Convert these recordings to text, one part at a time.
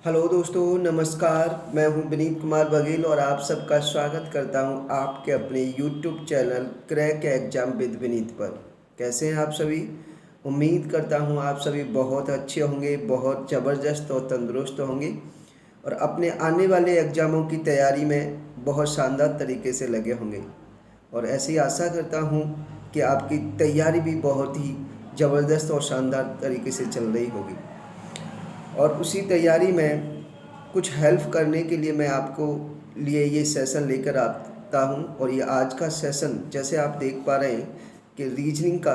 Hello दोस्तों, नमस्कार। मैं हूं विनीत कुमार बघेल और आप सबका स्वागत करता हूं आपके अपने YouTube channel crack exam with Vineet पर। कैसे हैं आप सभी? उम्मीद करता हूं आप सभी बहुत अच्छे होंगे, बहुत ज़बरदस्त और तंदुरुस्त होंगे और अपने आने वाले एग्ज़ामों की तैयारी में बहुत शानदार तरीके से लगे होंगे। और ऐसी आशा करता हूं कि आपकी तैयारी भी बहुत ही ज़बरदस्त और शानदार तरीके से चल रही होगी। और उसी तैयारी में कुछ हेल्प करने के लिए मैं आपको लिए ये सेशन लेकर आता हूँ। और ये आज का सेशन जैसे आप देख पा रहे हैं कि रीजनिंग का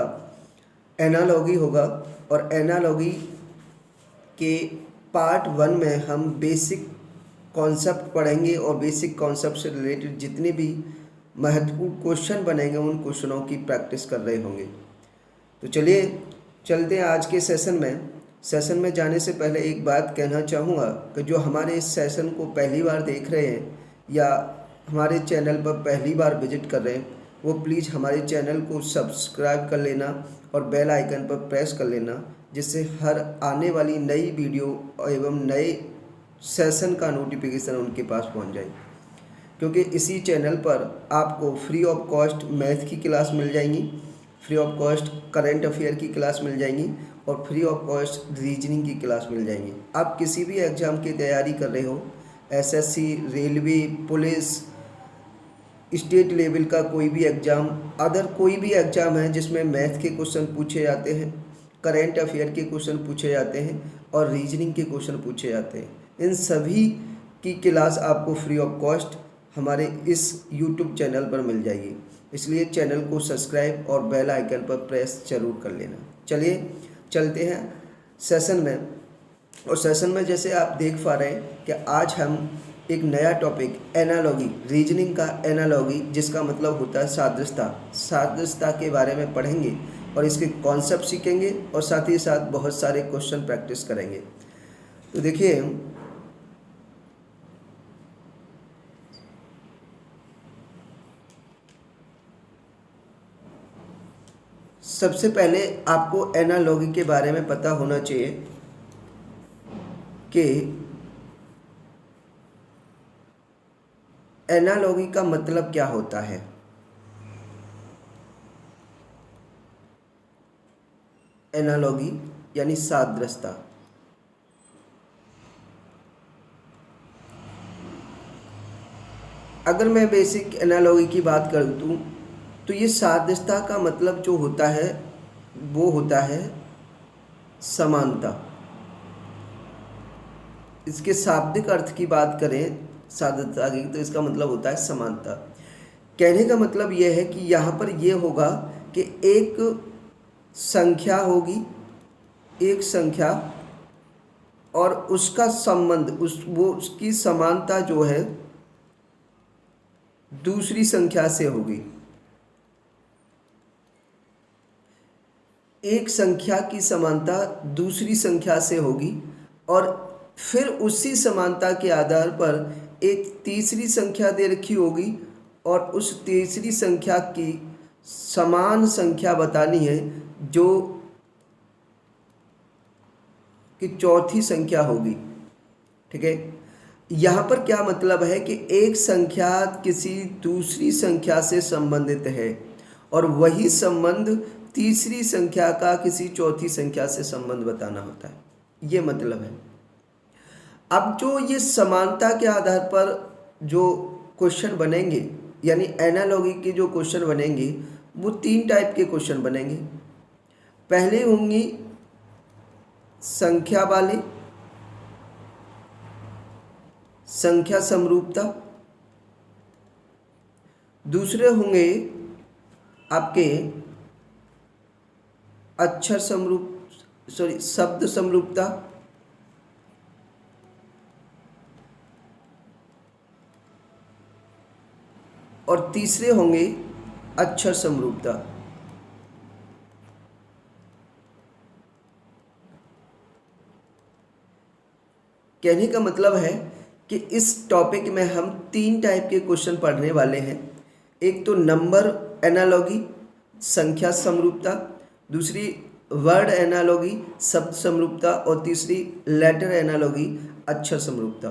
एनालॉगी होगा। और एनालॉगी के पार्ट 1 में हम बेसिक कॉन्सेप्ट पढ़ेंगे और बेसिक कॉन्सेप्ट से रिलेटेड जितने भी महत्वपूर्ण क्वेश्चन बनेंगे उन क्वेश्चनों की प्रैक्टिस कर रहे होंगे। तो चलिए चलते हैं आज के सेशन में जाने से पहले एक बात कहना चाहूँगा कि जो हमारे इस सेशन को पहली बार देख रहे हैं या हमारे चैनल पर पहली बार विजिट कर रहे हैं वो प्लीज़ हमारे चैनल को सब्सक्राइब कर लेना और बेल आइकन पर प्रेस कर लेना, जिससे हर आने वाली नई वीडियो एवं नए सेशन का नोटिफिकेशन उनके पास पहुंच जाए। क्योंकि इसी चैनल पर आपको फ्री ऑफ कॉस्ट मैथ की क्लास मिल जाएंगी, free of cost current affair की क्लास मिल जाएंगी और फ्री ऑफ कॉस्ट रीजनिंग की क्लास मिल जाएंगी। आप किसी भी एग्ज़ाम की तैयारी कर रहे हो, SSC, railway, police, state level का कोई भी एग्ज़ाम, अदर कोई भी एग्ज़ाम है जिसमें मैथ के क्वेश्चन पूछे जाते हैं, करंट अफेयर के क्वेश्चन पूछे जाते हैं और रीजनिंग के क्वेश्चन पूछे जाते हैं, इन सभी की क्लास आपको फ्री ऑफ कॉस्ट हमारे इस यूट्यूब चैनल पर मिल जाएगी। इसलिए चैनल को सब्सक्राइब और बेल आइकन पर प्रेस जरूर कर लेना। चलिए चलते हैं सेशन में। और सेशन में जैसे आप देख पा रहे हैं कि आज हम एक नया टॉपिक एनालॉगी, रीजनिंग का एनालॉगी, जिसका मतलब होता है सादृश्यता के बारे में पढ़ेंगे और इसके कॉन्सेप्ट सीखेंगे और साथ ही साथ बहुत सारे क्वेश्चन प्रैक्टिस करेंगे। तो देखिए, सबसे पहले आपको एनालॉगी के बारे में पता होना चाहिए कि एनालॉगी का मतलब क्या होता है। एनालॉगी यानी सादृश्यता। अगर मैं बेसिक एनालॉगी की बात कर दूं तो ये सादृश्यता का मतलब जो होता है वो होता है समानता। इसके शाब्दिक अर्थ की बात करें सादृश्यता की तो इसका मतलब होता है समानता। कहने का मतलब यह है कि यहाँ पर यह होगा कि एक संख्या होगी, एक संख्या और उसका संबंध उसकी समानता जो है दूसरी संख्या से होगी। एक संख्या की समानता दूसरी संख्या से होगी और फिर उसी समानता के आधार पर एक तीसरी संख्या दे रखी होगी और उस तीसरी संख्या की समान संख्या बतानी है जो कि चौथी संख्या होगी। ठीक है, यहाँ पर क्या मतलब है कि एक संख्या किसी दूसरी संख्या से संबंधित है और वही संबंध तीसरी संख्या का किसी चौथी संख्या से संबंध बताना होता है, ये मतलब है। अब जो ये समानता के आधार पर जो क्वेश्चन बनेंगे यानी एनालॉगी के जो क्वेश्चन बनेंगे वो 3 टाइप के क्वेश्चन बनेंगे। पहले होंगी संख्या वाले, संख्या समरूपता। दूसरे होंगे आपके शब्द समरूपता। और तीसरे होंगे अक्षर समरूपता। कहने का मतलब है कि इस टॉपिक में हम 3 टाइप के क्वेश्चन पढ़ने वाले हैं। एक तो नंबर एनालॉगी, संख्या समरूपता, दूसरी वर्ड एनालॉगी शब्द समरूपता और तीसरी लेटर एनालॉगी अक्षर समरूपता।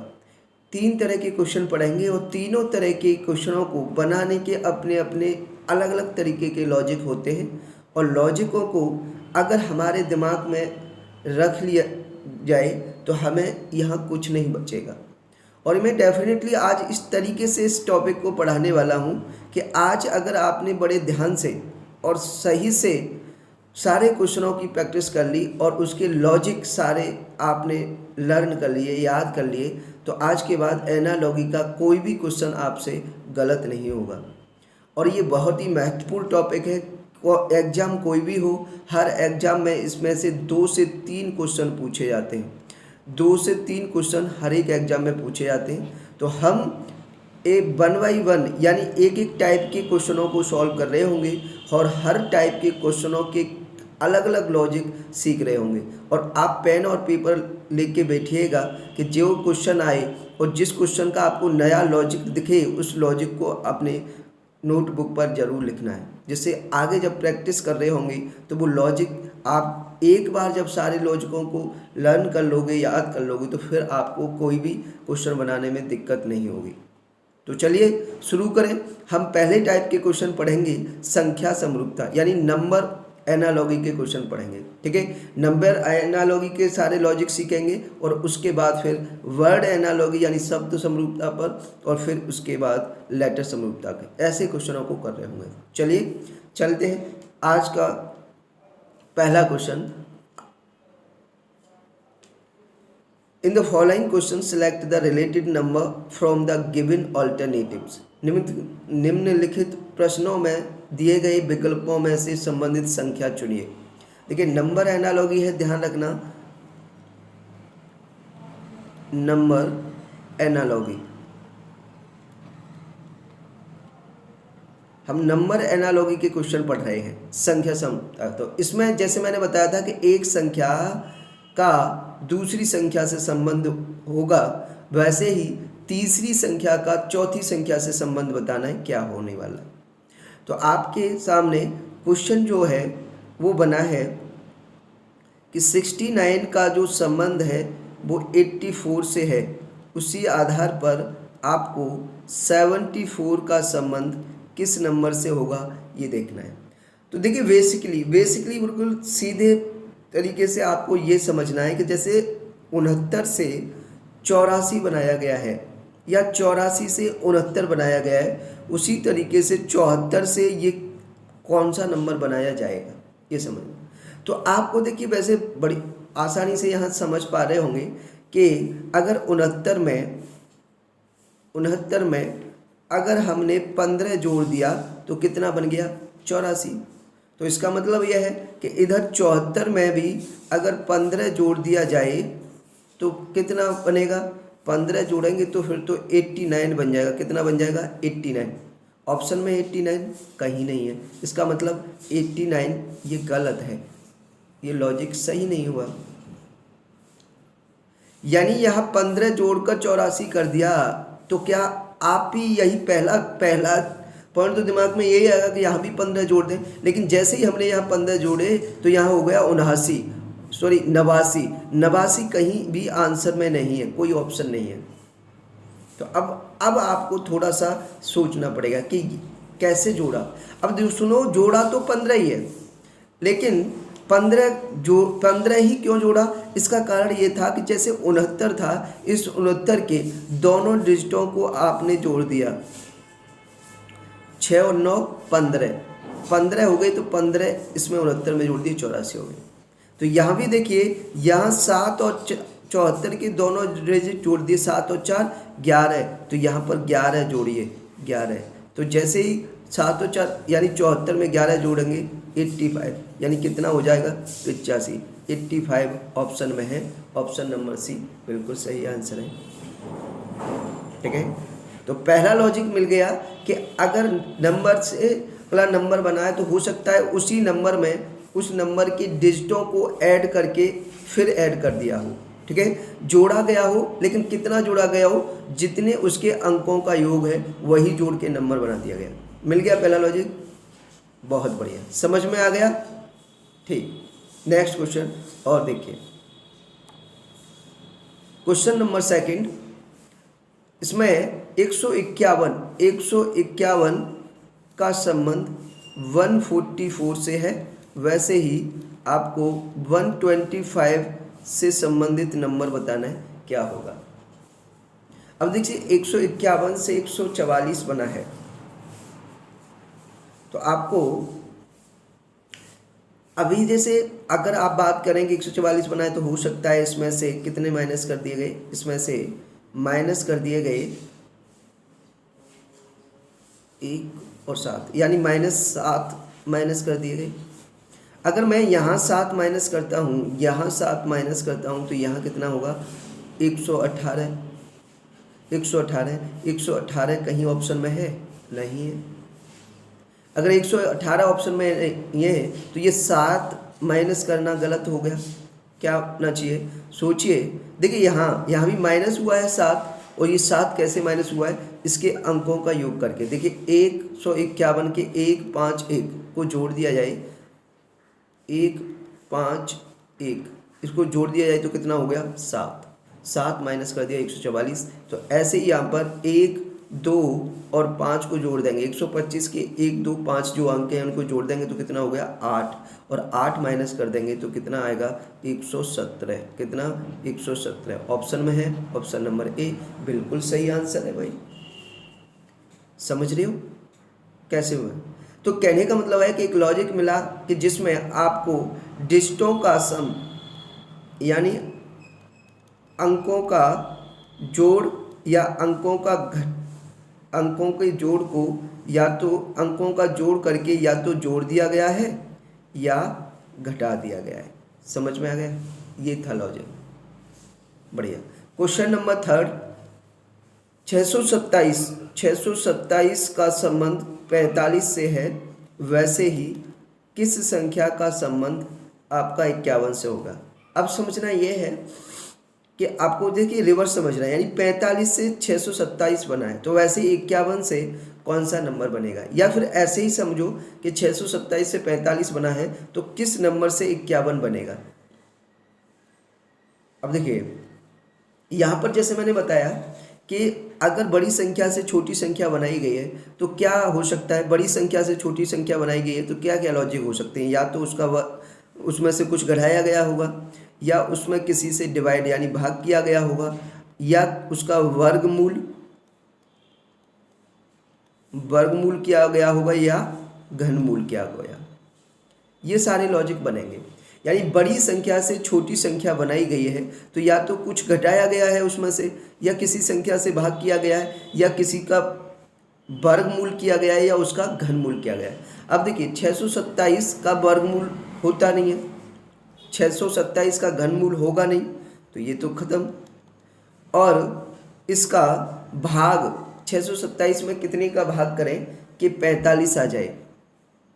3 तरह के क्वेश्चन पढ़ेंगे और तीनों तरह के क्वेश्चनों को बनाने के अपने अपने अलग अलग तरीके के लॉजिक होते हैं और लॉजिकों को अगर हमारे दिमाग में रख लिया जाए तो हमें यहाँ कुछ नहीं बचेगा। और मैं डेफिनेटली आज इस तरीके से इस टॉपिक को पढ़ाने वाला हूँ कि आज अगर आपने बड़े ध्यान से और सही से सारे क्वेश्चनों की प्रैक्टिस कर ली और उसके लॉजिक सारे आपने लर्न कर लिए, याद कर लिए, तो आज के बाद एनालॉगी का कोई भी क्वेश्चन आपसे गलत नहीं होगा। और ये बहुत ही महत्वपूर्ण टॉपिक है। एग्ज़ाम कोई भी हो, हर एग्ज़ाम में इसमें से 2 से 3 क्वेश्चन पूछे जाते हैं। 2 से 3 क्वेश्चन हर एक एग्ज़ाम में पूछे जाते हैं। तो हम 1 बाय 1 यानी एक टाइप के क्वेश्चनों को सॉल्व कर रहे होंगे और हर टाइप के क्वेश्चनों के अलग अलग लॉजिक सीख रहे होंगे। और आप पेन और पेपर लेके बैठिएगा कि जो क्वेश्चन आए और जिस क्वेश्चन का आपको नया लॉजिक दिखे उस लॉजिक को अपने नोटबुक पर ज़रूर लिखना है, जिससे आगे जब प्रैक्टिस कर रहे होंगे तो वो लॉजिक आप एक बार जब सारे लॉजिकों को लर्न कर लोगे, याद कर लोगे, तो फिर आपको कोई भी क्वेश्चन बनाने में दिक्कत नहीं होगी। तो चलिए शुरू करें। हम पहले टाइप के क्वेश्चन पढ़ेंगे संख्या समरूपता यानी नंबर एनालॉगी के क्वेश्चन पढ़ेंगे। ठीक है, नंबर एनालॉगी के सारे लॉजिक सीखेंगे और उसके बाद फिर वर्ड एनालॉगी यानी शब्द समरूपता पर और फिर उसके बाद लेटर समरूपता के ऐसे क्वेश्चनों को कर रहे होंगे। चलिए चलते हैं। आज का पहला question, in the following question select the related number from the given alternatives. निम्नलिखित प्रश्नों में दिए गए विकल्पों में से संबंधित संख्या चुनिए। देखिए नंबर एनालॉगी है, ध्यान रखना, नंबर एनालॉगी। हम नंबर एनालॉगी के क्वेश्चन पढ़ रहे हैं, संख्या समरूपता। तो इसमें जैसे मैंने बताया था कि एक संख्या का दूसरी संख्या से संबंध होगा, वैसे ही तीसरी संख्या का चौथी संख्या से संबंध बताना है क्या होने वाला। तो आपके सामने क्वेश्चन जो है वो बना है कि 69 का जो संबंध है वो 84 से है। उसी आधार पर आपको 74 का संबंध किस नंबर से होगा ये देखना है। तो देखिए बेसिकली बिल्कुल सीधे तरीके से आपको ये समझना है कि जैसे 69 से 84 बनाया गया है या 84 से 69 बनाया गया है, उसी तरीके से 74 से ये कौन सा नंबर बनाया जाएगा ये समझना। तो आपको देखिए वैसे बड़ी आसानी से यहाँ समझ पा रहे होंगे कि अगर 69 में अगर हमने 15 जोड़ दिया तो कितना बन गया 84। तो इसका मतलब यह है कि इधर 74 में भी अगर 15 जोड़ दिया जाए तो कितना बनेगा, 15 जोड़ेंगे तो फिर तो 89 बन जाएगा। कितना बन जाएगा 89। ऑप्शन में 89 कहीं नहीं है, इसका मतलब 89 ये गलत है, ये लॉजिक सही नहीं हुआ। यानी यहाँ 15 जोड़कर 84 कर दिया तो क्या आप ही यही पहला पॉइंट तो दिमाग में यही आएगा कि यहाँ भी 15 जोड़ दें, लेकिन जैसे ही हमने यहाँ 15 जोड़े तो यहाँ हो गया 89 कहीं भी आंसर में नहीं है, कोई ऑप्शन नहीं है। तो अब आपको थोड़ा सा सोचना पड़ेगा कि कैसे जोड़ा। अब सुनो, जोड़ा तो 15 ही है, लेकिन 15 ही क्यों जोड़ा, इसका कारण ये था कि जैसे 69 था, इस 69 के दोनों डिजिटों को आपने जोड़ दिया, 6 और 9 15 हो गए, तो 15 इसमें 69 में जोड़ दिए 84 हो गए। तो यहाँ भी देखिए, यहाँ 7 और 74 के दोनों डिजिट जोड़ दिए, 7 और 4 11, तो यहाँ पर 11 जोड़िए 11। तो जैसे ही 7 और 4 यानी 74 में 11 जोड़ेंगे 85, यानी कितना हो जाएगा 85। 85 ऑप्शन में है, ऑप्शन नंबर सी बिल्कुल सही आंसर है। ठीक है, तो पहला लॉजिक मिल गया कि अगर नंबर से पहला नंबर बनाए तो हो सकता है उसी नंबर में उस नंबर की डिजिटों को ऐड करके फिर ऐड कर दिया हो। ठीक है, जोड़ा गया हो, लेकिन कितना जोड़ा गया हो, जितने उसके अंकों का योग है वही जोड़ के नंबर बना दिया गया। मिल गया पहला लॉजिक, बहुत बढ़िया, समझ में आ गया। ठीक, नेक्स्ट क्वेश्चन और देखिए, क्वेश्चन नंबर सेकंड, इसमें 151 का संबंध 144 से है, वैसे ही आपको 125 से संबंधित नंबर बताना है, क्या होगा। अब देखिए 151 से 144 बना है, तो आपको अभी जैसे अगर आप बात करें कि 144 बना है तो हो सकता है इसमें से कितने माइनस कर दिए गए, इसमें से माइनस कर दिए गए 1 और 7, यानी -7 माइनस कर दिए गए। अगर मैं यहाँ 7 माइनस करता हूँ, यहाँ 7 माइनस करता हूँ, तो यहाँ कितना होगा 118। 118 कहीं ऑप्शन में है नहीं है। अगर 118 ऑप्शन में ये है तो ये 7 माइनस करना गलत हो गया, क्या होना चाहिए सोचिए। देखिए यहाँ भी माइनस हुआ है 7, और ये 7 कैसे माइनस हुआ है, इसके अंकों का योग करके। देखिए 151 के 1 5 1 को जोड़ दिया जाए, 1 5 1 इसको जोड़ दिया जाए तो कितना हो गया 7 माइनस कर दिया 144। तो ऐसे ही यहाँ पर 1 2 और 5 को जोड़ देंगे, 125 के 1 2 5 जो अंक हैं उनको जोड़ देंगे तो कितना हो गया 8, और 8 माइनस कर देंगे तो कितना आएगा 117। कितना 117 ऑप्शन में है, ऑप्शन नंबर ए बिल्कुल सही आंसर है भाई। समझ रहे हो कैसे हुआ। तो कहने का मतलब है कि एक लॉजिक मिला कि जिसमें आपको डिजिटों का सम यानी अंकों का जोड़ या अंकों के जोड़ को या तो अंकों का जोड़ करके या तो जोड़ दिया गया है या घटा दिया गया है। समझ में आ गया, ये था लॉजिक। बढ़िया। क्वेश्चन नंबर थर्ड, 627 का संबंध 45 से है, वैसे ही किस संख्या का संबंध आपका 51 से होगा। अब समझना ये है कि आपको देखिए रिवर्स समझना है, यानी 45 से 627 बना है तो वैसे ही 51 से कौन सा नंबर बनेगा, या फिर ऐसे ही समझो कि 627 से 45 बना है तो किस नंबर से 51 बनेगा। अब देखिए यहाँ पर जैसे मैंने बताया कि अगर बड़ी संख्या से छोटी संख्या बनाई गई है तो क्या हो सकता है, बड़ी संख्या से छोटी संख्या बनाई गई है तो क्या क्या लॉजिक हो सकते हैं, या तो उसमें से कुछ घटाया गया होगा, या उसमें किसी से डिवाइड यानी भाग किया गया होगा, या उसका वर्गमूल किया गया होगा, या घनमूल किया गया। ये सारे लॉजिक बनेंगे। यानी बड़ी संख्या से छोटी संख्या बनाई गई है तो या तो कुछ घटाया गया है उसमें से, या किसी संख्या से भाग किया गया है, या किसी का वर्गमूल किया गया है, या उसका घनमूल किया गया है। अब देखिए 627 का वर्गमूल होता नहीं है, 627 का घनमूल होगा नहीं, तो ये तो खत्म। और इसका भाग 627 में कितने का भाग करें कि 45 आ जाए,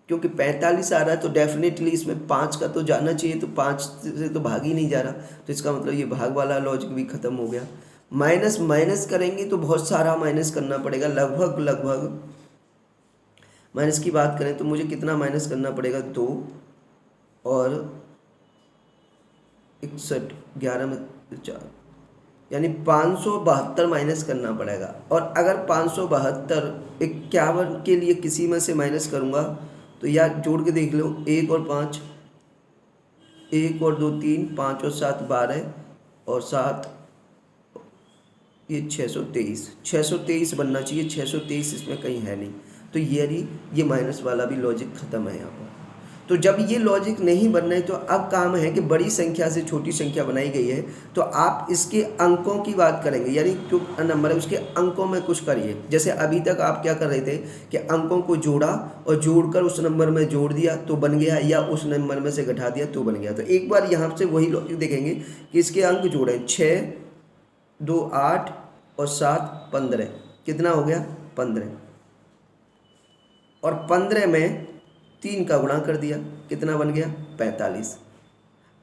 क्योंकि 45 आ रहा है तो डेफिनेटली इसमें 5 का तो जाना चाहिए, तो 5 से तो भाग ही नहीं जा रहा, तो इसका मतलब ये भाग वाला लॉजिक भी खत्म हो गया। माइनस करेंगे तो बहुत सारा माइनस करना पड़ेगा, लगभग माइनस की बात करें तो मुझे कितना माइनस करना पड़ेगा 2 और 61 11 में 4, यानी 572 माइनस करना पड़ेगा। और अगर 572 51 के लिए किसी में से माइनस करूँगा तो यार जोड़ के देख लो, 1 और 5, 1 और 2 3, 5 और 7 12 और 7 ये 623 बनना चाहिए, 623 इसमें कहीं है नहीं, तो ये माइनस वाला भी लॉजिक ख़त्म है यहाँ पर। तो जब ये लॉजिक नहीं बन रहे तो अब काम है कि बड़ी संख्या से छोटी संख्या बनाई गई है तो आप इसके अंकों की बात करेंगे, यानी जो नंबर है उसके अंकों में कुछ करिए। जैसे अभी तक आप क्या कर रहे थे कि अंकों को जोड़ा और जोड़कर उस नंबर में जोड़ दिया तो बन गया, या उस नंबर में से घटा दिया तो बन गया। तो एक बार यहाँ से वही लॉजिक देखेंगे कि इसके अंक जोड़ें, 6 2 8 और 7 15, कितना हो गया 15, और 15 में 3 का गुणा कर दिया, कितना बन गया 45।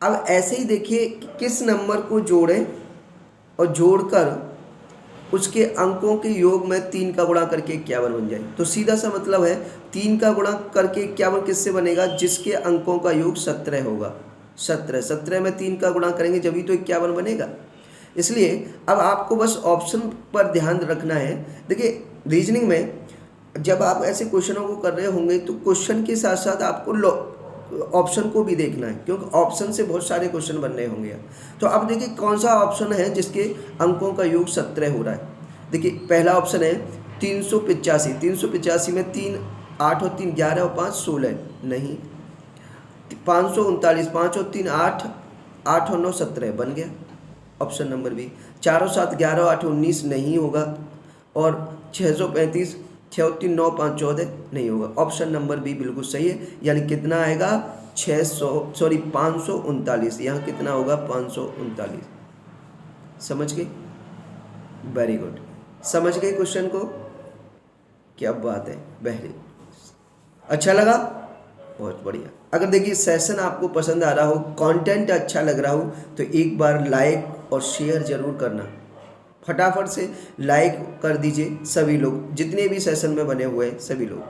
अब ऐसे ही देखिए किस नंबर को जोड़ें और जोड़कर उसके अंकों के योग में 3 का गुणा करके 51 बन जाए। तो सीधा सा मतलब है 3 का गुणा करके 51 किससे बनेगा, जिसके अंकों का योग 17 होगा। 17, 17 में 3 का गुणा करेंगे जब ही तो 51 बनेगा। इसलिए अब आपको बस ऑप्शन पर ध्यान रखना है। देखिए रीजनिंग में जब आप ऐसे क्वेश्चनों को कर रहे होंगे तो क्वेश्चन के साथ साथ आपको ऑप्शन को भी देखना है, क्योंकि ऑप्शन से बहुत सारे क्वेश्चन बन रहे होंगे। तो अब देखिए कौन सा ऑप्शन है जिसके अंकों का योग 17 हो रहा है। देखिए पहला ऑप्शन है 385। 385 में 3, 8 और 3 11 और 5 16 नहीं। 539, 5 और 3 8, 8 और 9 17 बन गया ऑप्शन नंबर बी। 4 और 7 11 और 8 19 नहीं होगा। और 635, 6 और 3 9 5 14 नहीं होगा। ऑप्शन नंबर बी बिल्कुल सही है। यानी कितना आएगा 539। यहाँ कितना होगा 539। समझ गए? वेरी गुड, समझ गए क्वेश्चन को? क्या बात है, वेरी अच्छा लगा, बहुत बढ़िया। अगर देखिए सेशन आपको पसंद आ रहा हो, कंटेंट अच्छा लग रहा हो तो एक बार लाइक और शेयर जरूर करना। फटाफट से लाइक कर दीजिए सभी लोग, जितने भी सेशन में बने हुए हैं सभी लोग।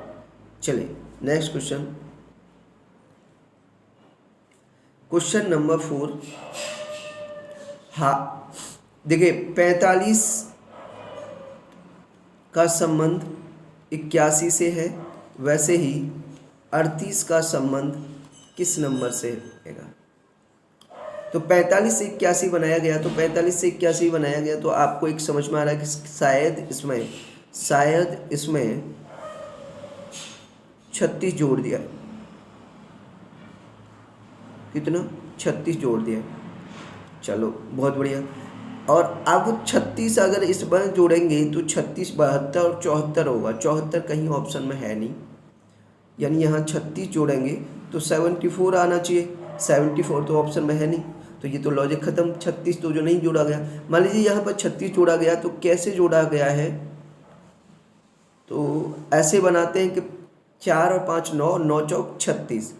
चलिए नेक्स्ट क्वेश्चन, क्वेश्चन नंबर 4। हाँ देखिए 45 का संबंध 81 से है, वैसे ही 38 का संबंध किस नंबर से रहेगा? तो 45 से 81 बनाया गया, तो 45 से 81 बनाया गया तो आपको एक समझ में आ रहा है कि शायद इसमें 36 जोड़ दिया। कितना? 36 जोड़ दिया। चलो बहुत बढ़िया। और अब 36 अगर इस बार जोड़ेंगे तो 36 72 और 74 होगा। 74 कहीं ऑप्शन में है नहीं, यानी यहाँ 36 जोड़ेंगे तो 74 आना चाहिए। 74 तो ऑप्शन में है नहीं, तो ये तो लॉजिक खत्म। 36 तो जो नहीं जोड़ा गया, मान लीजिए यहाँ पर 36 जोड़ा गया तो कैसे जोड़ा गया है? तो ऐसे बनाते हैं कि 4 और 5 9, 9 चौक 36,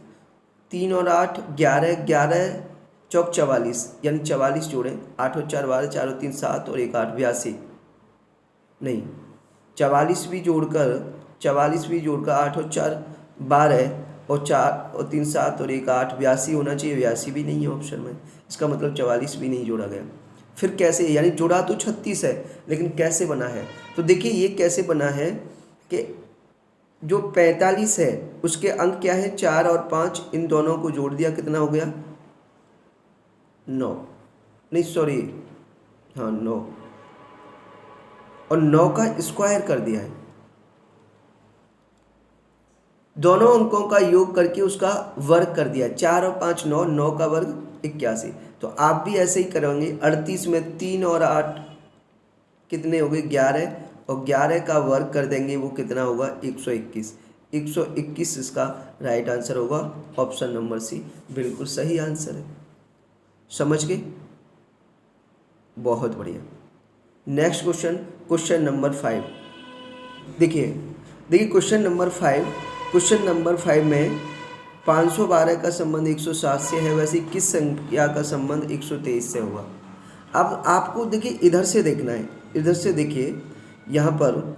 3 और 8 11, 11 चौक 44, यानी 44 जोड़ें। 8 और 4 12, 4 और 3 7 और 1 8 82 नहीं, 44 भी जोड़कर 8 और 4 12 और 4 और 3 7 और 1 8 82 होना चाहिए। 82 भी नहीं है ऑप्शन में, इसका मतलब 44 भी नहीं जोड़ा गया। फिर कैसे? यानी जोड़ा तो 36 है, लेकिन कैसे बना है? तो देखिए ये कैसे बना है कि जो 45 है उसके अंक क्या है? 4 और 5, इन दोनों को जोड़ दिया, कितना हो गया? 9 नहीं सॉरी, हाँ 9, और 9 का स्क्वायर कर दिया है। दोनों अंकों का योग करके उसका वर्ग कर दिया। 4 और 5 9, 9 का वर्ग 81। तो आप भी ऐसे ही करेंगे। 38 में 3 और 8 कितने हो गए? 11, और 11 का वर्ग कर देंगे, वो कितना होगा? 121। 121 इसका राइट आंसर होगा। ऑप्शन नंबर सी बिल्कुल सही आंसर है। समझ गए? बहुत बढ़िया। Next question, question number 5। देखिए क्वेश्चन नंबर 5 में 512 का संबंध 107 से है, वैसे किस संख्या का संबंध 123 से होगा? अब आपको देखिए इधर से देखना है। इधर से देखिए, यहाँ पर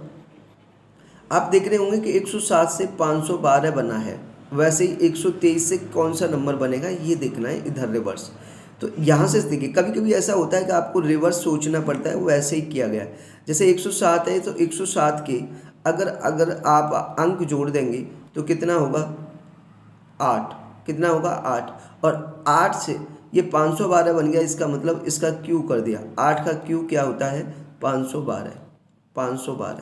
आप देख रहे होंगे कि 107 से 512 बना है, वैसे ही 123 से कौन सा नंबर बनेगा ये देखना है, इधर रिवर्स। तो यहाँ से देखिए, कभी कभी ऐसा होता है कि आपको रिवर्स सोचना पड़ता है, वो ऐसे ही किया गया है। जैसे 107 है तो 107 के अगर आप अंक जोड़ देंगे तो कितना होगा? 8। कितना होगा? 8। और 8 से ये 512 बन गया, इसका मतलब इसका क्यू कर दिया। 8 का क्यू क्या होता है? 512।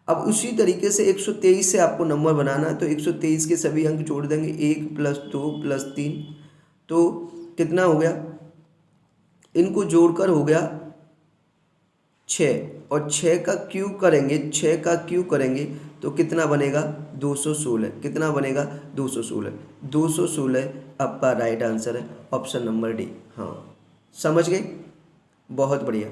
अब उसी तरीके से 123 से आपको नंबर बनाना है, तो 123 के सभी अंक जोड़ देंगे। 1 + 2 + 3, तो कितना हो गया? इनको जोड़कर हो गया 6, और 6 का क्यू करेंगे तो कितना बनेगा? 216। कितना बनेगा? 216। 216 आपका राइट आंसर है, ऑप्शन नंबर डी। हाँ समझ गए? बहुत बढ़िया।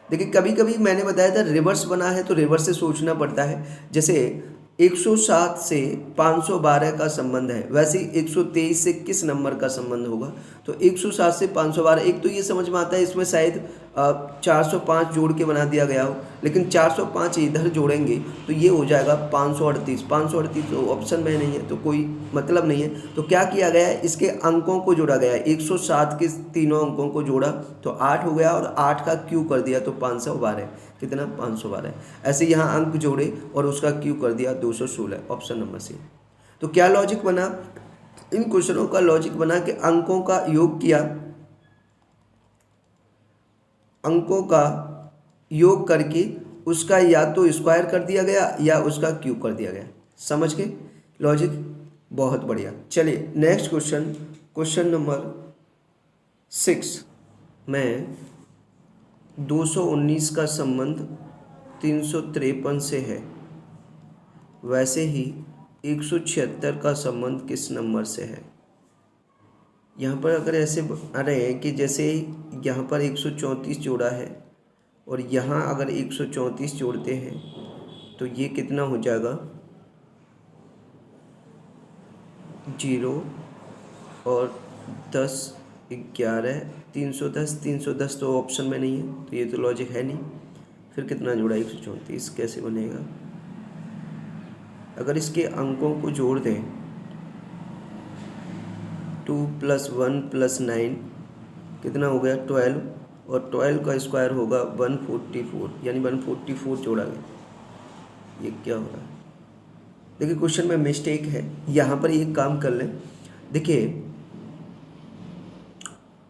देखिए कभी कभी मैंने बताया था रिवर्स बना है तो रिवर्स से सोचना पड़ता है। जैसे 107 से 512 का संबंध है, वैसे 123 से किस नंबर का संबंध होगा? तो 107 से 512, एक तो ये समझ में आता है इसमें शायद 405 जोड़ के बना दिया गया हो, लेकिन 405 इधर जोड़ेंगे तो ये हो जाएगा 538। 538 तो ऑप्शन में नहीं है तो कोई मतलब नहीं है। तो क्या किया गया है, इसके अंकों को जोड़ा गया है। 107 के तीनों अंकों को जोड़ा तो 8 हो गया, और 8 का क्यू कर दिया तो 512। कितना? 512। ऐसे यहाँ अंक जोड़े और उसका क्यू कर दिया 216। Option number C. तो क्या लॉजिक बना इन क्वेश्चनों का? लॉजिक बना कि अंकों का योग किया, अंकों का योग करके उसका या तो स्क्वायर कर दिया गया या उसका क्यूब कर दिया गया। समझ के लॉजिक? बहुत बढ़िया। चलिए नेक्स्ट क्वेश्चन, क्वेश्चन नंबर 6 में 219 का संबंध 353 से है, वैसे ही 176 का संबंध किस नंबर से है? यहाँ पर अगर ऐसे आ रहे हैं कि जैसे यहाँ पर 134 जोड़ा है और यहाँ अगर 134 जोड़ते हैं तो ये कितना हो जाएगा? 0 और 10 11 310। 310 तो ऑप्शन में नहीं है तो ये तो लॉजिक है नहीं। फिर कितना जोड़ा? 134 कैसे बनेगा? अगर इसके अंकों को जोड़ दें 2 + 1 + 9 कितना हो गया? 12, और 12 का स्क्वायर होगा 144, यानी 144 जोड़ा गया। ये क्या हो रहा है? देखिए क्वेश्चन में मिस्टेक है। यहाँ पर एक काम कर लें, देखिए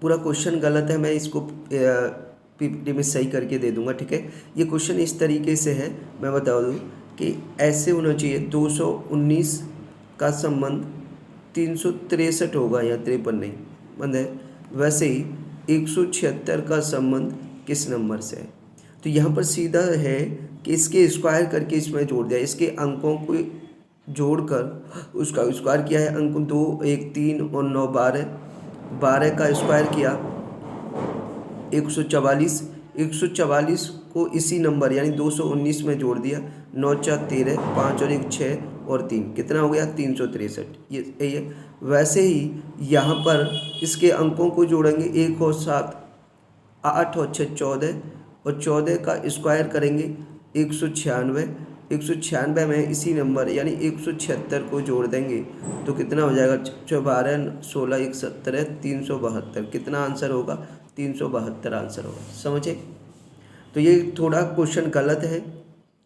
पूरा क्वेश्चन गलत है, मैं इसको पीपीटी में सही करके दे दूंगा, ठीक है। ये क्वेश्चन इस तरीके से है, मैं बता दूँ कि ऐसे होना चाहिए। 219 का संबंध 363 होगा, या 53 नहीं बंद है। वैसे ही 176 का संबंध किस नंबर से है? तो यहाँ पर सीधा है कि इसके स्क्वायर करके इसमें जोड़ दिया, इसके अंकों को जोड़कर उसका स्क्वायर किया है। अंक 2 1 3 और 9 12, 12 का स्क्वायर किया 144। 144 को इसी नंबर यानी 219 में जोड़ दिया। 9 4 13, 5 और 1 6 और 3 कितना हो गया? 363। ये वैसे ही यहाँ पर इसके अंकों को जोड़ेंगे। 1 और 7 8 और 6 14, और 14 का स्क्वायर करेंगे 196। 196 में इसी नंबर यानी 176 को जोड़ देंगे तो कितना हो जाएगा? 12 16 1 17 372। कितना आंसर होगा? 372 आंसर होगा। समझे? तो ये थोड़ा क्वेश्चन गलत है,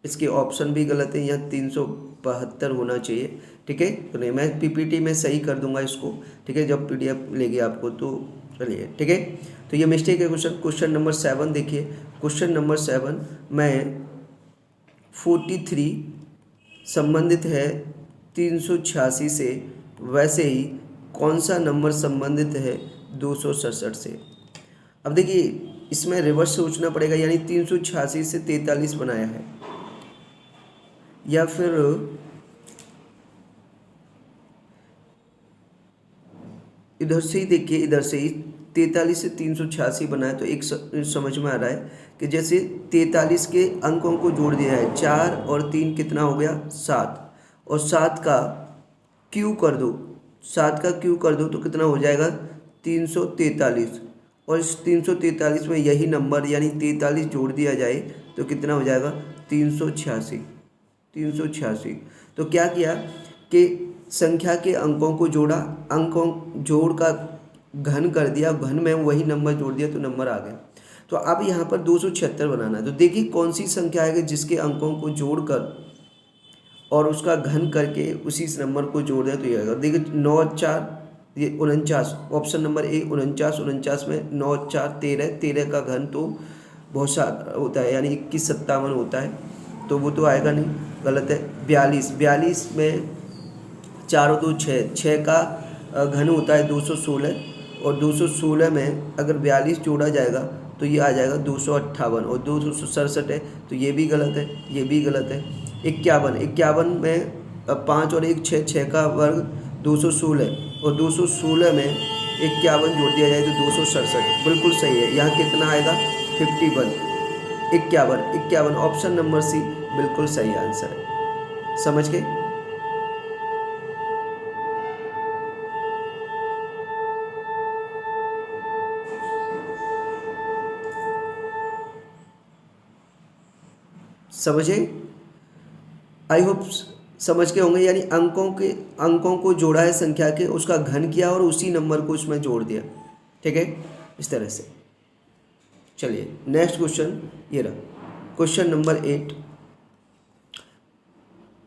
इसके ऑप्शन भी गलत है, यहाँ 372 होना चाहिए, ठीक है। तो नहीं, मैं पीपीटी में सही कर दूंगा इसको, ठीक है, जब पीडीएफ लेगी आपको तो चलिए, ठीक है। तो ये मिस्टेक है क्वेश्चन। क्वेश्चन नंबर 7 देखिए। क्वेश्चन नंबर 7 में 43 संबंधित है 386 से, वैसे ही कौन सा नंबर संबंधित है 267 से? अब देखिए इसमें रिवर्स सोचना पड़ेगा, यानी 386 से 43 बनाया है, या फिर इधर से ही देखिए, इधर से ही 43 से 386 बनाया। तो एक समझ में आ रहा है कि जैसे 43 के अंकों को जोड़ दिया है, 4 और 3 कितना हो गया? 7, और 7 का क्यू कर दो, 7 का क्यू कर दो तो कितना हो जाएगा? 343, और इस 343 में यही नंबर यानी 43 जोड़ दिया जाए तो कितना हो जाएगा? 386। 386। तो क्या किया कि संख्या के अंकों को जोड़ा, अंकों जोड़ का घन कर दिया, घन में वही नंबर जोड़ दिया तो नंबर आ गया। तो अब यहाँ पर 276 बनाना है। तो देखिए कौन सी संख्या है जिसके अंकों को जोड़कर और उसका घन करके उसी नंबर को जोड़ दिया तो ये आएगा। देखिए 9 4 ये 49, ऑप्शन नंबर ए 49। 49 में 9 4 13, 13 का घन तो बहुत सारा होता है यानी 21 57 होता है, तो वो तो आएगा नहीं, गलत है। 42, 42 में 4 और 2 6, 6 का घन होता है 216, और 216 में अगर 42 जोड़ा जाएगा तो ये आ जाएगा 258, और 267 है तो ये भी गलत है, ये भी गलत है। 51, 51 में 5 और 1 6, 6 का वर्ग 216, और 216 में 51 जोड़ दिया जाए तो 267, बिल्कुल सही है। यहाँ कितना आएगा? 51। 51, 51 ऑप्शन नंबर सी बिल्कुल सही आंसर है। समझ गए? समझे? आई होप समझ के होंगे। यानी अंकों को जोड़ा है संख्या के, उसका घन किया और उसी नंबर को उसमें जोड़ दिया। ठीक है, इस तरह से। चलिए नेक्स्ट क्वेश्चन ये रहा, क्वेश्चन नंबर 8।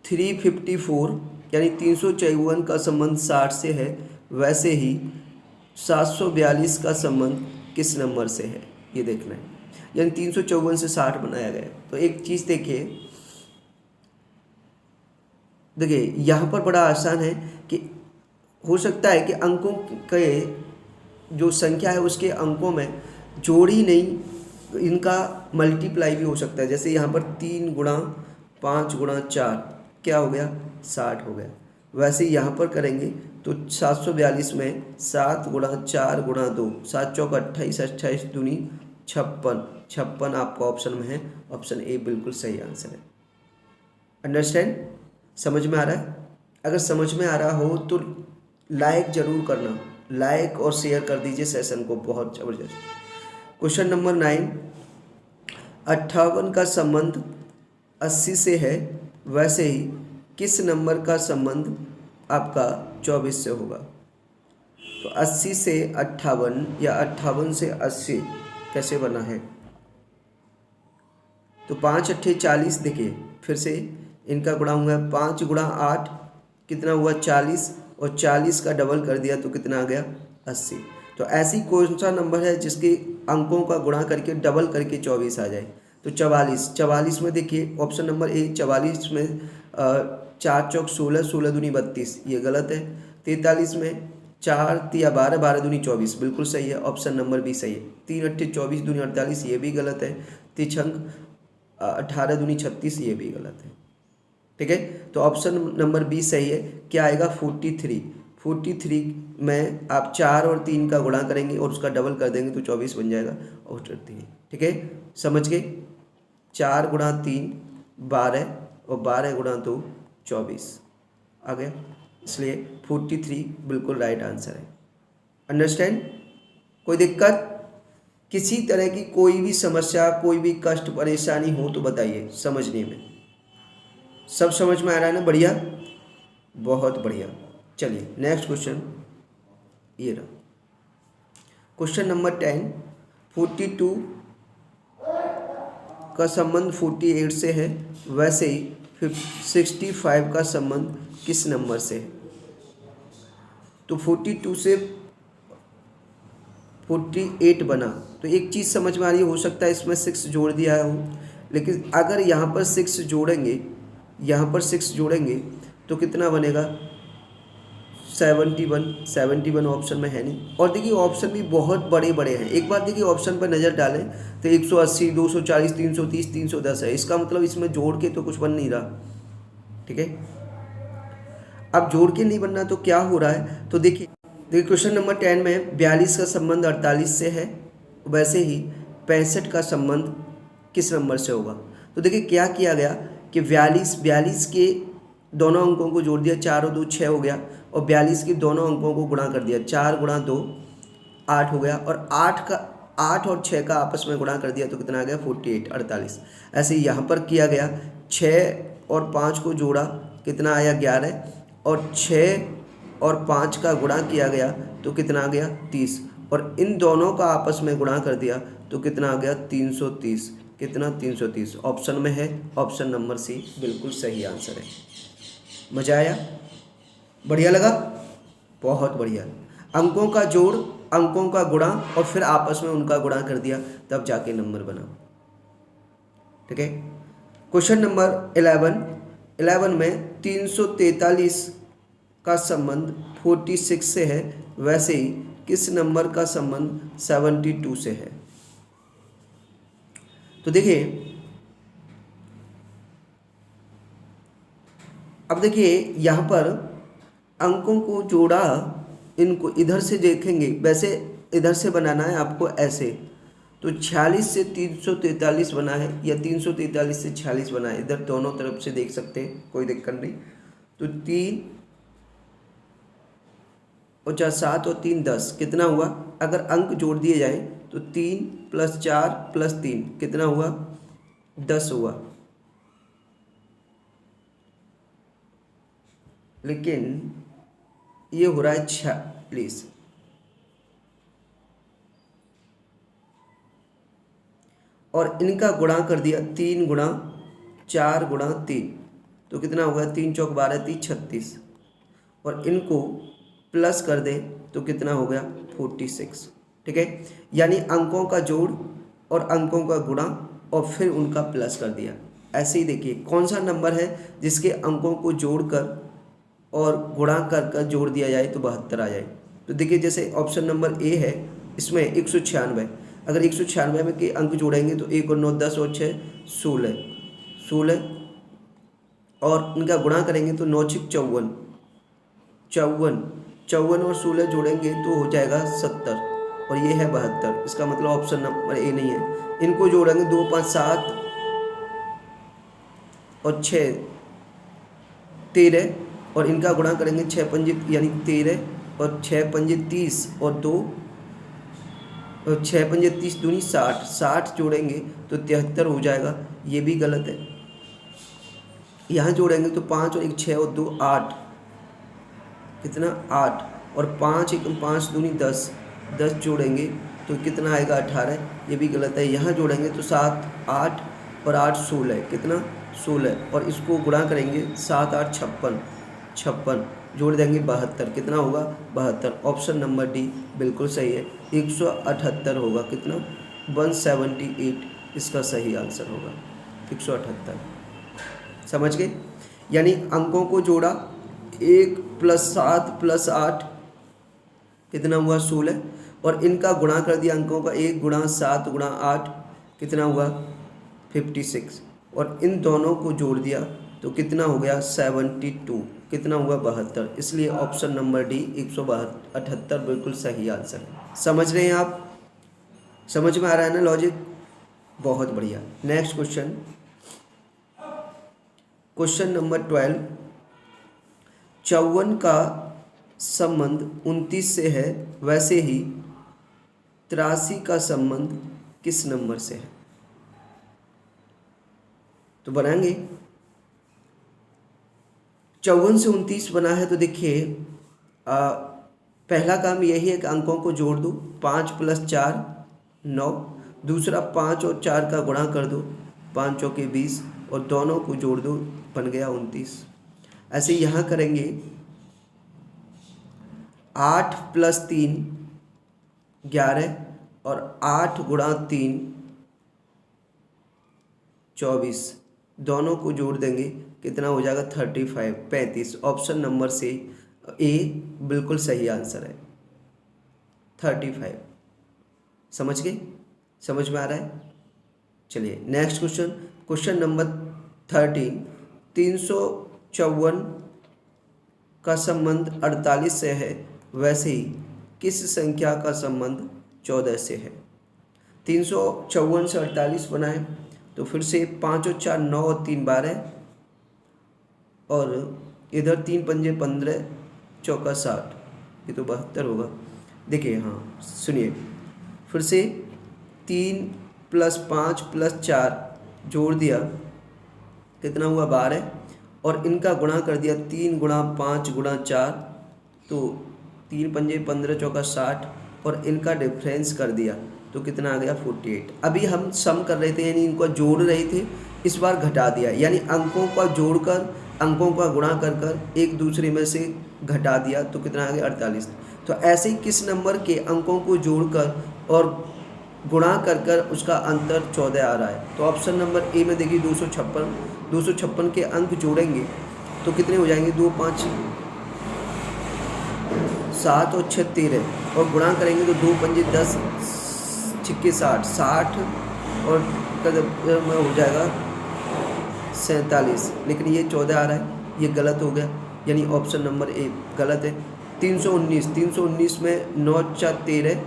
354 यानी 354 का संबंध 60 से है, वैसे ही 742 का संबंध किस नंबर से है, ये देखना है। यानी 354 से 60 बनाया गया। तो एक चीज़ देखिए यहाँ पर बड़ा आसान है कि हो सकता है कि अंकों के जो संख्या है उसके अंकों में जोड़ ही नहीं, इनका मल्टीप्लाई भी हो सकता है। जैसे यहाँ पर 3 गुणा 5 गुणा 4 क्या हो गया, 60 हो गया। वैसे ही यहाँ पर करेंगे तो 742 में 7 गुणा 4 गुणा 2, 7 चौक 28, 28 दूनी 56, 56 आपका ऑप्शन में है। ऑप्शन ए बिल्कुल सही आंसर है। अंडरस्टैंड? समझ में आ रहा है? अगर समझ में आ रहा हो तो लाइक जरूर करना, लाइक और शेयर कर दीजिए सेशन को, बहुत ज़बरदस्त। Question number 9। 58 का संबंध 80 से है, वैसे ही किस नंबर का संबंध आपका 24 से होगा? तो 80 से 58 या 58 से 80 कैसे बना है? तो 5 अट्ठे 40, देखिए फिर से इनका गुणा हुआ है। 5 गुणा 8 कितना हुआ, 40, और 40 का डबल कर दिया तो कितना आ गया, 80। तो ऐसी कौन सा नंबर है जिसके अंकों का गुणा करके डबल करके 24 आ जाए? तो 44। 44 में देखिए ऑप्शन नंबर ए, 44 में 4 चौक 16, 16 दूनी 32, ये गलत है। 43 में 4 तिया 12, 12 दूनी 24, बिल्कुल सही है। ऑप्शन नंबर बी सही है। 3 अट्ठे 24 दूनी 48, ये भी गलत है। तिछंक 18 दूनी 36, ये भी गलत है। ठीक है, तो ऑप्शन नंबर बी सही है। क्या आएगा, 43। 43 में आप 4 और 3 का गुणा करेंगे और उसका डबल कर देंगे तो 24 बन जाएगा। और 3, ठीक है, समझ गए? 4 गुणा 3 12 और 12 गुणा 2 24 आ गया। इसलिए 43 बिल्कुल राइट आंसर है। अंडरस्टैंड? कोई दिक्कत, किसी तरह की कोई भी समस्या, कोई भी कष्ट परेशानी हो तो बताइए समझने में। सब समझ में आ रहा है ना? बढ़िया, बहुत बढ़िया। चलिए नेक्स्ट क्वेश्चन ये रहा, क्वेश्चन नंबर 10। 42 का संबंध 48 से है, वैसे ही 65 का संबंध किस नंबर से है? तो 42 से 48 बना, तो एक चीज़ समझ में आ रही है, हो सकता है इसमें 6 जोड़ दिया हो, लेकिन अगर यहाँ पर 6 जोड़ेंगे, यहाँ पर 6 जोड़ेंगे तो कितना बनेगा, 71। 71 ऑप्शन में है नहीं। और देखिए ऑप्शन भी बहुत बड़े बड़े हैं। एक बार देखिए ऑप्शन पर नज़र डालें तो 180, 240, 330, 310 है। इसका मतलब इसमें जोड़ के तो कुछ बन नहीं रहा। ठीक है, अब जोड़ के नहीं बनना तो क्या हो रहा है? तो देखिए क्वेश्चन नंबर 10 में 42 का संबंध 48 से है, वैसे ही 65 का संबंध किस नंबर से होगा? तो देखिए क्या किया गया कि 42 के दोनों अंकों को जोड़ दिया, 4 और 2 6 हो गया, और 42 के दोनों अंकों को गुणा कर दिया, 4 गुणा 2 8 हो गया, और 8 और 6 का आपस में गुणा कर दिया तो कितना आ गया, 48 48। ऐसे ही यहाँ पर किया गया, 6 और 5 को जोड़ा, कितना आया 11, और 6 और 5 का गुणा किया गया तो कितना आ गया 30, और इन दोनों का आपस में गुणा कर दिया तो कितना आ गया 330। कितना, 330 ऑप्शन में है। ऑप्शन नंबर सी बिल्कुल सही आंसर है। मजा आया? बढ़िया लगा? बहुत बढ़िया। अंकों का जोड़, अंकों का गुणा और फिर आपस में उनका गुणा कर दिया, तब जाके नंबर बना। ठीक है, क्वेश्चन नंबर 11 में 343 का संबंध 46 से है, वैसे ही किस नंबर का संबंध 72 से है? तो देखिए अब देखिए यहाँ पर अंकों को जोड़ा, इनको इधर से देखेंगे, वैसे इधर से बनाना है आपको ऐसे, तो 46 से 343 बना है या 343 से 46 बना है, इधर दोनों तरफ से देख सकते हैं, कोई दिक्कत नहीं। तो 3 और 4 7 और 3 10 कितना हुआ? अगर अंक जोड़ दिए जाएं तो 3 + 4 + 3 कितना हुआ, 10 हुआ। लेकिन ये हो रहा है 46 और इनका गुणा कर दिया 3 गुणा 4 गुणा 3, तो कितना हो गया 3 चौक 12 3 36 और इनको प्लस कर दे तो कितना हो गया 46। ठीक है, यानी अंकों का जोड़ और अंकों का गुणा और फिर उनका प्लस कर दिया। ऐसे ही देखिए कौन सा नंबर है जिसके अंकों को जोड़कर और गुणा कर कर जोड़ दिया जाए तो 72 आ जाए। तो देखिए जैसे ऑप्शन नंबर ए है, इसमें 196, अगर 196 में के अंक जोड़ेंगे तो 1 और 9 10 और 6 16 और इनका गुणा करेंगे तो 9 6 54 और 16 जोड़ेंगे तो हो जाएगा 70 और ये है 72। इसका मतलब ऑप्शन नंबर ए नहीं है। इनको जोड़ेंगे 2 5 7 और 6 13 और इनका गुणा करेंगे 6 पंजे यानी 13 और 6 पंजे 30 और 2 और 6 पंजे 30 दूनी 60 जोड़ेंगे तो 73 हो जाएगा, ये भी गलत है। यहाँ जोड़ेंगे तो 5 और 1 6 और 2 8, कितना 8 और 5 1 5 दूनी 10 जोड़ेंगे तो कितना आएगा 18, ये भी गलत है। यहाँ जोड़ेंगे तो 7 8 और 8 16, कितना 16 और इसको गुणा करेंगे 7 8 56 जोड़ देंगे 72, कितना होगा 72। ऑप्शन नंबर डी बिल्कुल सही है, 178 होगा, कितना 178 इसका सही आंसर होगा 178। समझ गए, यानी अंकों को जोड़ा 1 + 7 + 8 कितना हुआ 16 और इनका गुणा कर दिया अंकों का 1 × 7 × 8 कितना हुआ 56 और इन दोनों को जोड़ दिया तो कितना हो गया 72, कितना हुआ 72। इसलिए ऑप्शन नंबर डी 178 बिल्कुल सही आंसर है। समझ रहे हैं आप, समझ में आ रहा है ना लॉजिक, बहुत बढ़िया। नेक्स्ट क्वेश्चन नंबर 12, 54 का संबंध 29 से है, वैसे ही 83 का संबंध किस नंबर से है? तो बनाएंगे 54 से 29 बना है तो देखिए पहला काम यही है कि अंकों को जोड़ दो, 5 + 4 9, दूसरा 5 और 4 का गुणा कर दो, 5 चौके 20 और दोनों को जोड़ दो, बन गया 29। ऐसे यहाँ करेंगे 8 + 3 11 और 8 × 3 24, दोनों को जोड़ देंगे कितना हो जाएगा 35। ऑप्शन नंबर से ए बिल्कुल सही आंसर है 35। समझ गए, समझ में आ रहा है। चलिए नेक्स्ट क्वेश्चन नंबर 13, 354 का संबंध 48 से है, वैसे ही किस संख्या का संबंध 14 से है? 354 से 48 बनाए तो फिर से 5 और 4 9 और 3 12 और इधर 3 पंजे 15 चौका 60, ये तो 72 होगा। देखिए हाँ सुनिए फिर से 3 + 5 + 4 जोड़ दिया कितना हुआ 12 और इनका गुणा कर दिया 3 × 5 × 4 तो 3 पंजे 15 चौका 60 और इनका डिफरेंस कर दिया तो कितना आ गया 48। अभी हम सम कर रहे थे यानी इनको जोड़ रहे थे, इस बार घटा दिया यानी अंकों का जोड़कर अंकों का गुणा कर कर एक दूसरे में से घटा दिया तो कितना आ गया 48। तो ऐसे ही किस नंबर के अंकों को जोड़कर और गुणा कर कर उसका अंतर 14 आ रहा है? तो ऑप्शन नंबर ए में देखिए 256 के अंक जोड़ेंगे तो कितने हो जाएंगे 2 5 7 और 6 13 और गुणा करेंगे तो 2 पंजे 10 छिक्के 60 और में हो जाएगा 47, लेकिन ये 14 आ रहा है, ये गलत हो गया यानी ऑप्शन नंबर ए गलत है। 319 में 9 4 13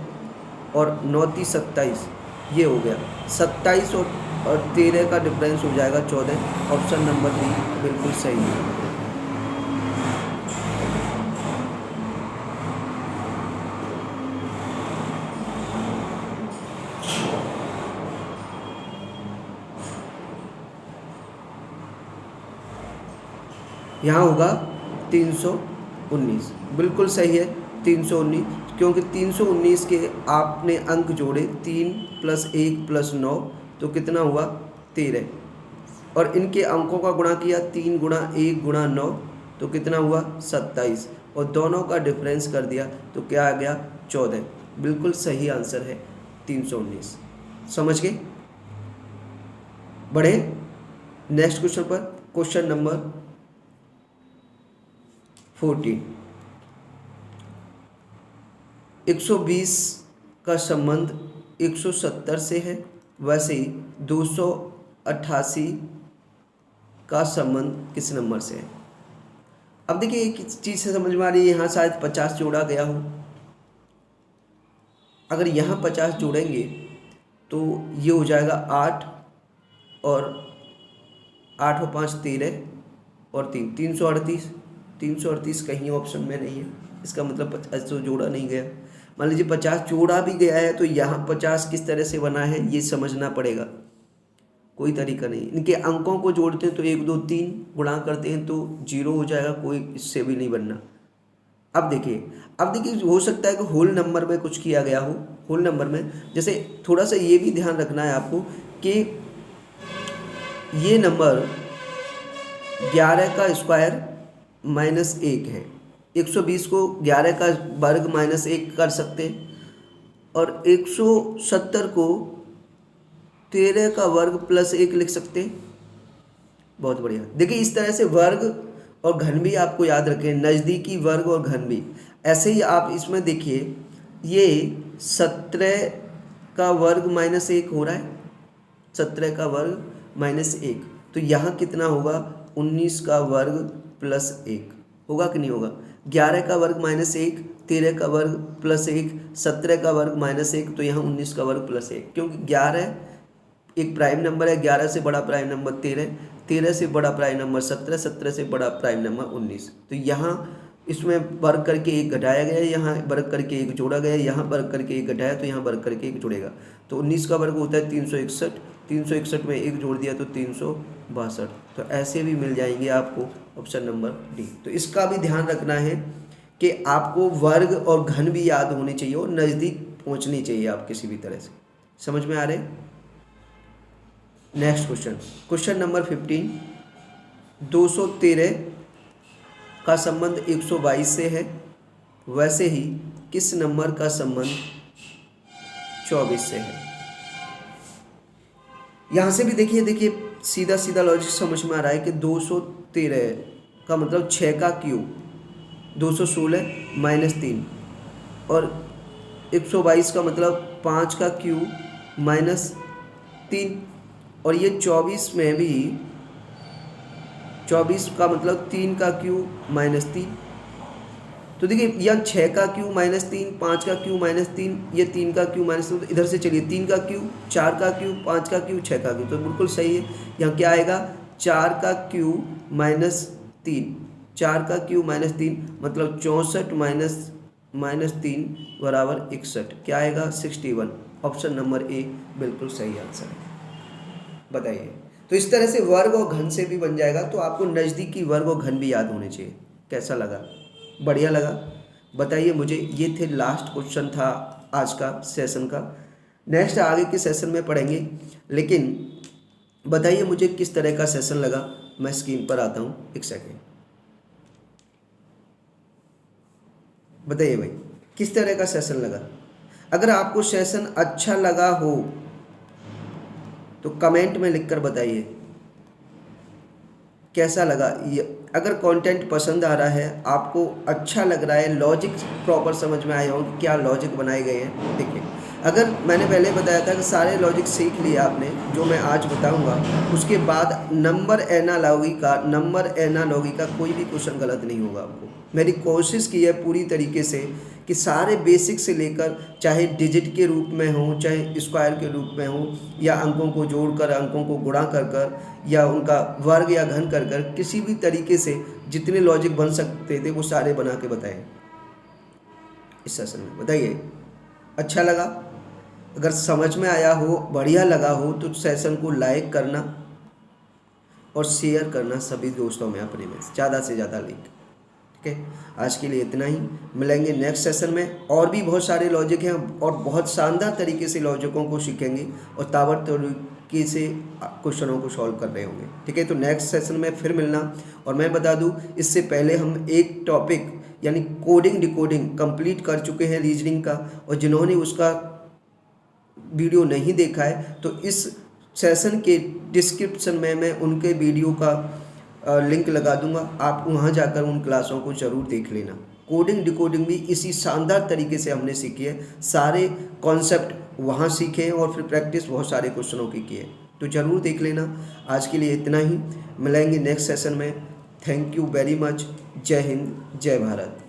और 9 3 27, ये हो गया 27 और 13 का डिफरेंस हो जाएगा 14। ऑप्शन नंबर बी बिल्कुल सही है। यहाँ होगा 319, बिल्कुल सही है 319, क्योंकि 319 के आपने अंक जोड़े 3 + 1 + 9 तो कितना हुआ 13, और इनके अंकों का गुणा किया 3 × 1 × 9 तो कितना हुआ 27, और दोनों का डिफरेंस कर दिया तो क्या आ गया 14। बिल्कुल सही आंसर है 319। समझ गए? बढ़े नेक्स्ट क्वेश्चन पर। Question number 14। 120 का संबंध 170 से है, वैसे ही 288 का संबंध किस नंबर से है? अब देखिए एक चीज़ से समझ में आ रही है, यहाँ शायद 50 जोड़ा गया हो। अगर यहाँ 50 जोड़ेंगे तो ये हो जाएगा 8, और 8 और 5 13, और 3 338। 338 कहीं ऑप्शन में नहीं है, इसका मतलब 50 तो जोड़ा नहीं गया। मान लीजिए 50 जोड़ा भी गया है तो यहाँ 50 किस तरह से बना है ये समझना पड़ेगा, कोई तरीका नहीं। इनके अंकों को जोड़ते हैं तो 1 2 3 गुणा करते हैं तो 0 हो जाएगा, कोई इससे भी नहीं बनना। अब देखिए हो सकता है कि होल नंबर में कुछ किया गया हो। होल नंबर में जैसे थोड़ा सा ये भी ध्यान रखना है आपको कि ये नंबर 11 का स्क्वायर -1 है। 120 को 11 का वर्ग -1 कर सकते हैं, और 170 को 13 का वर्ग +1 लिख सकते हैं। बहुत बढ़िया। देखिए इस तरह से वर्ग और घन भी आपको याद रखें, नज़दीकी वर्ग और घन भी। ऐसे ही आप इसमें देखिए ये 17 का वर्ग -1 हो रहा है, 17 का वर्ग -1, तो यहाँ कितना होगा 19 का वर्ग +1 होगा कि नहीं होगा। 11 का वर्ग -1, 13 का वर्ग +1, 17 का वर्ग -1, तो यहाँ 19 का वर्ग +1, क्योंकि 11 एक प्राइम नंबर है, 11 से बड़ा प्राइम नंबर 13, 13 से बड़ा प्राइम नंबर 17, 17 से बड़ा प्राइम नंबर 19। तो यहाँ इसमें वर्ग करके 1 घटाया गया, यहाँ वर्ग करके 1 जोड़ा गया, यहाँ वर्ग करके 1 घटाया तो यहाँ वर्ग करके 1 जुड़ेगा। तो 19 का वर्ग होता है 361, 361 में 1 जोड़ दिया तो 362। तो ऐसे भी मिल जाएंगे आपको ऑप्शन नंबर डी। तो इसका भी ध्यान रखना है कि आपको वर्ग और घन भी याद होने चाहिए और नज़दीक पहुँचनी चाहिए आप किसी भी तरह से। समझ में आ रहे? Next question, question number 15। 213 का संबंध 122 से है, वैसे ही किस नंबर का संबंध 24 से है? यहाँ से भी देखिए सीधा सीधा लॉजिक समझ में आ रहा है कि 213 का मतलब 6 का क्यूब, 216 -3, और 122 का मतलब 5 का क्यूब -3, और ये 24 में भी 24 का मतलब 3 का क्यूब -3। तो देखिए यहाँ 6 का क्यूब -3, 5 का क्यूब -3, ये 3 का क्यूब -3। तो इधर से चलिए 3 का क्यूब, 4 का क्यूब, 5 का क्यूब, 6 का क्यूब, तो बिल्कुल सही है। यहाँ क्या आएगा 4 का क्यूब -3, 4 का क्यूब -3 मतलब 64 -3 बराबर 61, क्या आएगा 61। ऑप्शन नंबर ए बिल्कुल सही आंसर है। बताइए, तो इस तरह से वर्ग और घन से भी बन जाएगा। तो आपको नज़दीकी वर्ग और घन भी याद होने चाहिए। कैसा लगा? बढ़िया लगा? बताइए मुझे। ये थे लास्ट क्वेश्चन था आज का सेशन का। नेक्स्ट आगे के सेशन में पढ़ेंगे, लेकिन बताइए मुझे किस तरह का सेशन लगा। मैं स्क्रीन पर आता हूँ, एक सेकेंड। बताइए भाई किस तरह का सेशन लगा। अगर आपको सेशन अच्छा लगा हो तो कमेंट में लिखकर बताइए कैसा लगा। ये अगर कंटेंट पसंद आ रहा है, आपको अच्छा लग रहा है, लॉजिक प्रॉपर समझ में आया हो कि क्या लॉजिक बनाए गए हैं। देखिए अगर मैंने पहले बताया था कि सारे लॉजिक सीख लिए आपने, जो मैं आज बताऊंगा, उसके बाद नंबर एनालॉगी का कोई भी क्वेश्चन गलत नहीं होगा। आपको मेरी कोशिश की है पूरी तरीके से कि सारे बेसिक से लेकर, चाहे डिजिट के रूप में हो, चाहे स्क्वायर के रूप में हो, या अंकों को जोड़कर, अंकों को गुणा कर या उनका वर्ग या घन कर किसी भी तरीके से जितने लॉजिक बन सकते थे वो सारे बना के बताए इस सेशन में। बताइए अच्छा लगा? अगर समझ में आया हो, बढ़िया लगा हो, तो सेशन को लाइक करना और शेयर करना सभी दोस्तों में, अपने में ज़्यादा से ज़्यादा लिंक। ठीक है, आज के लिए इतना ही। मिलेंगे नेक्स्ट सेशन में। और भी बहुत सारे लॉजिक हैं और बहुत शानदार तरीके से लॉजिकों को सीखेंगे और ताबड़ तरीके से क्वेश्चनों को सॉल्व कर रहे होंगे। ठीक है, तो नेक्स्ट सेशन में फिर मिलना। और मैं बता दूं, इससे पहले हम एक टॉपिक यानी कोडिंग डिकोडिंग कंप्लीट कर चुके हैं रीजनिंग का, और जिन्होंने उसका वीडियो नहीं देखा है तो इस सेशन के डिस्क्रिप्शन में मैं उनके वीडियो का लिंक लगा दूंगा, आप वहां जाकर उन क्लासों को ज़रूर देख लेना। कोडिंग डिकोडिंग भी इसी शानदार तरीके से हमने सीखी है, सारे कॉन्सेप्ट वहां सीखे हैं और फिर प्रैक्टिस बहुत सारे क्वेश्चनों की है, तो ज़रूर देख लेना। आज के लिए इतना ही, मिलेंगे नेक्स्ट सेशन में। Thank you very much. जय हिंद, जय भारत।